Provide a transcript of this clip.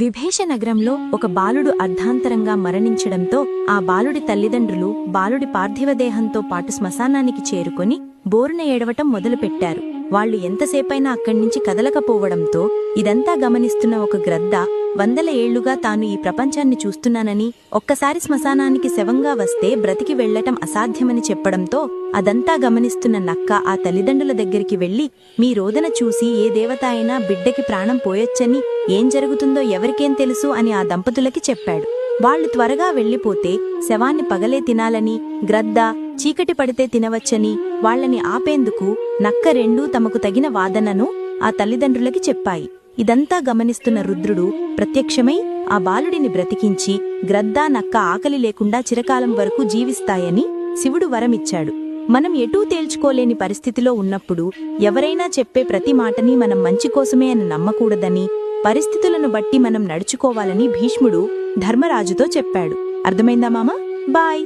విభేష నగరంలో ఒక బాలుడు అర్ధాంతరంగా మరణించడంతో ఆ బాలుడి తల్లిదండ్రులు బాలుడి పార్థివదేహంతో పాటు శ్మశానానికి చేరుకొని బోరున ఏడవటం మొదలుపెట్టారు. వాళ్లు ఎంతసేపైనా అక్కడ్నించి కదలకపోవడంతో ఇదంతా గమనిస్తున్న ఒక గ్రద్ద 100 ఏళ్లుగా తాను ఈ ప్రపంచాన్ని చూస్తున్నానని, ఒక్కసారి శ్మశానానికి శవంగా వస్తే బ్రతికి వెళ్లటం అసాధ్యమని చెప్పడంతో అదంతా గమనిస్తున్న నక్క ఆ తల్లిదండ్రుల దగ్గరికి వెళ్లి, మీ రోదన చూసి ఏ దేవత అయినా బిడ్డకి ప్రాణం పోయొచ్చని, ఏం జరుగుతుందో ఎవరికేం తెలుసు అని ఆ దంపతులకి చెప్పాడు. వాళ్లు త్వరగా వెళ్లిపోతే శవాన్ని పగలే తినాలని, గ్రద్ద చీకటి పడితే తినవచ్చని వాళ్లని ఆపేందుకు నక్క రెండూ తమకు తగిన వాదనను ఆ తల్లిదండ్రులకి చెప్పాయి. ఇదంతా గమనిస్తున్న రుద్రుడు ప్రత్యక్షమై ఆ బాలుడిని బ్రతికించి గ్రద్ద నక్క ఆకలి లేకుండా చిరకాలం వరకు జీవిస్తాయని శివుడు వరమిచ్చాడు. మనం ఎటూ తేల్చుకోలేని పరిస్థితిలో ఉన్నప్పుడు ఎవరైనా చెప్పే ప్రతి మాటని మనం మంచి కోసమే అని నమ్మకూడదని, పరిస్థితులను బట్టి మనం నడుచుకోవాలని భీష్ముడు ధర్మరాజుతో చెప్పాడు. అర్థమైందా మామా? బాయ్.